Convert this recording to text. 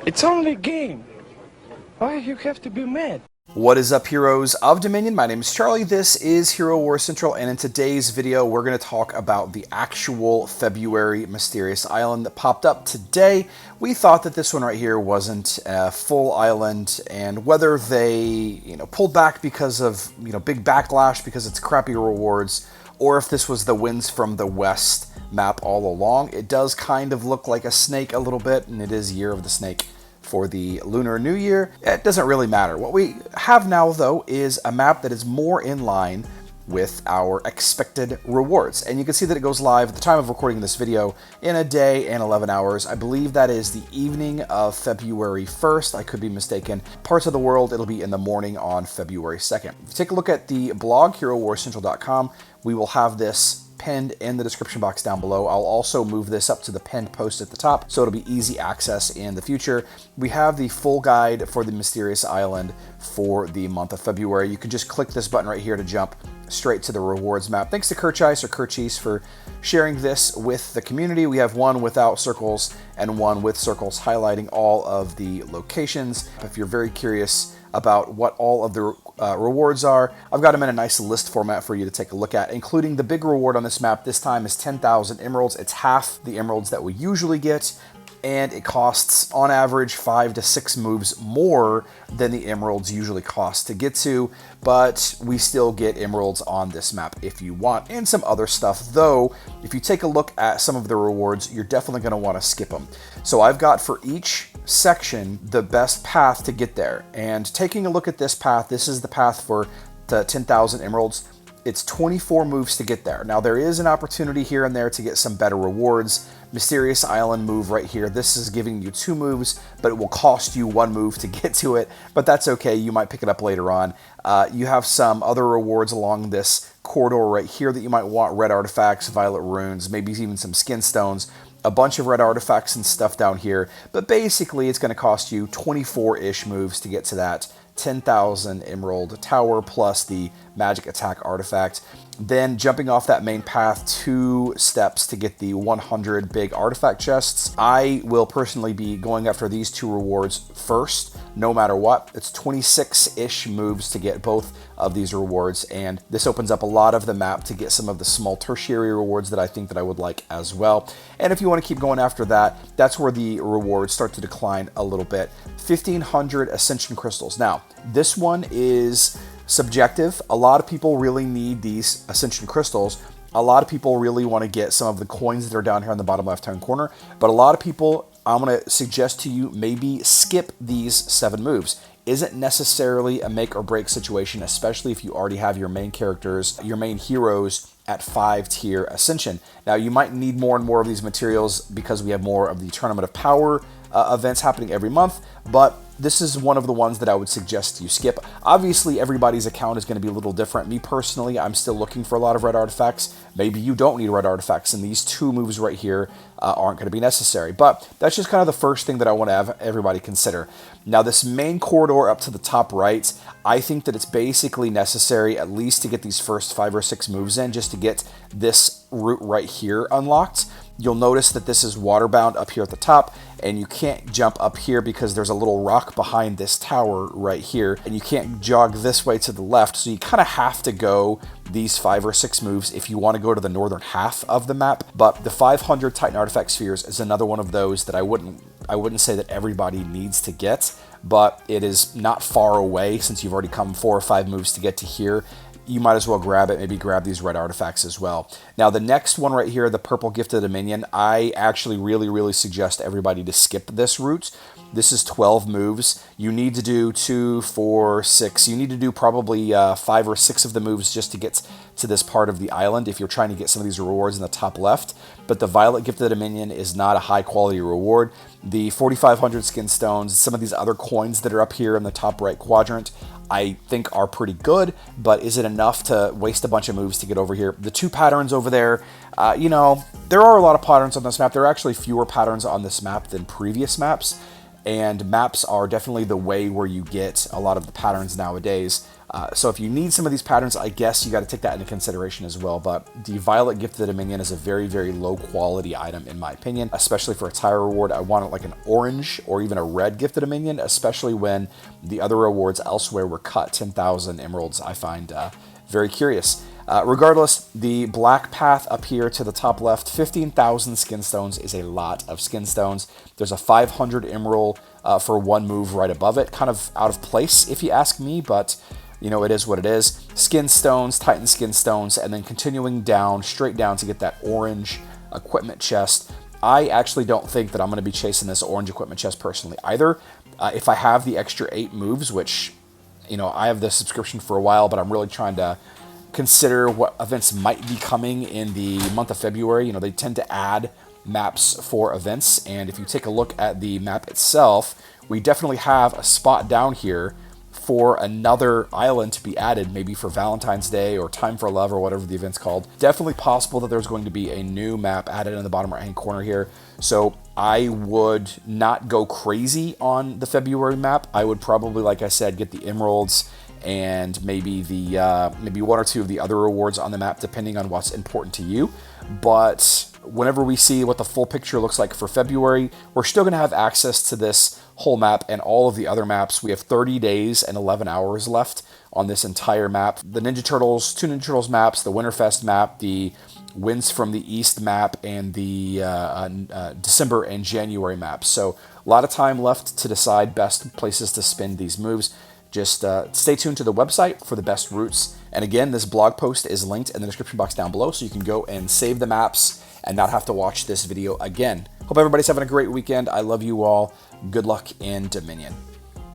It's only a game. Why you have to be mad? What is up, heroes of Dominion? My name is Charlie. This is Hero Wars Central, and in today's video, we're going to talk about the actual February mysterious island that popped up today. We thought that this one right here wasn't a full island, and whether they, pulled back because of, big backlash because it's crappy rewards, or if this was the Winds from the West map all along. It does kind of look like a snake a little bit, and it is Year of the Snake for the Lunar New Year. It doesn't really matter. What we have now, though, is a map that is more in line with our expected rewards. And you can see that it goes live at the time of recording this video in a day and 11 hours. I believe that is the evening of February 1st. I could be mistaken. Parts of the world, it'll be in the morning on February 2nd. If you take a look at the blog, herowarscentral.com, we will have this pinned in the description box down below. I'll also move this up to the pinned post at the top, so it'll be easy access in the future. We have the full guide for the Mysterious Island for the month of February. You can just click this button right here to jump straight to the rewards map. Thanks to Kirchise or Kirchise for sharing this with the community. We have one without circles and one with circles highlighting all of the locations. If you're very curious about what all of the rewards are, I've got them in a nice list format for you to take a look at, including the big reward on this map. This time is 10,000 emeralds. It's half the emeralds that we usually get, and it costs on average 5 to 6 moves more than the emeralds usually cost to get to, but we still get emeralds on this map if you want, and some other stuff. Though, if you take a look at some of the rewards, you're definitely going to want to skip them. So I've got for each section the best path to get there, and taking a look at this path, this is the path for the 10,000 emeralds. It's 24 moves to get there. Now, there is an opportunity here and there to get some better rewards. Mysterious Island move right here. This is giving you 2 moves, but it will cost you 1 move to get to it, but that's okay. You might pick it up later on. You have some other rewards along this corridor right here that you might want: red artifacts, violet runes, maybe even some skin stones, a bunch of red artifacts and stuff down here. But basically, it's going to cost you 24-ish moves to get to that 10,000 emerald tower plus the magic attack artifact. Then jumping off that main path 2 steps to get the 100 big artifact chests. I will personally be going after these 2 rewards first, no matter what. It's 26-ish moves to get both of these rewards, and this opens up a lot of the map to get some of the small tertiary rewards that I think that I would like as well. And if you want to keep going after that, that's where the rewards start to decline a little bit. 1,500 Ascension Crystals. Now, this one is subjective. A lot of people really need these Ascension Crystals. A lot of people really want to get some of the coins that are down here on the bottom left-hand corner, but a lot of people, I'm going to suggest to you, maybe skip these 7 moves. Isn't necessarily a make or break situation, especially if you already have your main characters, your main heroes at 5-tier Ascension. Now, you might need more and more of these materials because we have more of the Tournament of Power events happening every month, but this is one of the ones that I would suggest you skip. Obviously, everybody's account is going to be a little different. Me personally, I'm still looking for a lot of red artifacts. Maybe you don't need red artifacts, and these 2 moves right here aren't going to be necessary. But that's just kind of the first thing that I want to have everybody consider. Now, this main corridor up to the top right, I think that it's basically necessary at least to get these first 5 or 6 moves in, just to get this route right here unlocked. You'll notice that this is waterbound up here at the top, and you can't jump up here because there's a little rock behind this tower right here, and you can't jog this way to the left, so you kind of have to go these 5 or 6 moves if you want to go to the northern half of the map. But the 500 Titan Artifact Spheres is another one of those that I wouldn't say that everybody needs to get, but it is not far away. Since you've already come 4 or 5 moves to get to here, you might as well grab it. Maybe grab these red artifacts as well. Now, the next one right here, the purple Gift of Dominion, I actually really suggest everybody to skip this route. This is 12 moves. You need to do 2, 4, 6. You need to do probably 5 or 6 of the moves just to get to this part of the island if you're trying to get some of these rewards in the top left. But the Violet Gift of Dominion is not a high quality reward. The 4,500 skin stones, some of these other coins that are up here in the top right quadrant, I think are pretty good, but is it enough to waste a bunch of moves to get over here? The 2 patterns over there, there are a lot of patterns on this map. There are actually fewer patterns on this map than previous maps. and maps are definitely the way where you get a lot of the patterns nowadays. So if you need some of these patterns, I guess you got to take that into consideration as well. But the Violet Gift of the Dominion is a very, very low quality item in my opinion, especially for a tire reward. I want it like an orange or even a red Gift of Dominion, especially when the other rewards elsewhere were cut 10,000 emeralds. I find very curious. Regardless, the black path up here to the top left, 15,000 skin stones is a lot of skin stones. There's a 500 emerald for one move right above it. Kind of out of place if you ask me, but you know, it is what it is. Skin stones, Titan skin stones, and then continuing down, straight down to get that orange equipment chest. I actually don't think that I'm going to be chasing this orange equipment chest personally either. If I have the extra 8 moves, which, you know, I have this subscription for a while, but I'm really trying to consider what events might be coming in the month of February. You know, they tend to add maps for events, and if you take a look at the map itself, we definitely have a spot down here for another island to be added, maybe for Valentine's Day or Time for Love or whatever the event's called. Definitely possible that there's going to be a new map added in the bottom right hand corner here. So I would not go crazy on the February map. I would probably, like I said, get the emeralds and maybe the maybe 1 or 2 of the other rewards on the map, depending on what's important to you. But whenever we see what the full picture looks like for February, we're still going to have access to this whole map and all of the other maps. We have 30 days and 11 hours left on this entire map. The Ninja Turtles, 2 Ninja Turtles maps, the Winterfest map, the Winds from the East map, and the December and January maps. So a lot of time left to decide best places to spend these moves. Just stay tuned to the website for the best routes. And again, this blog post is linked in the description box down below, so you can go and save the maps and not have to watch this video again. Hope everybody's having a great weekend. I love you all. Good luck in Dominion.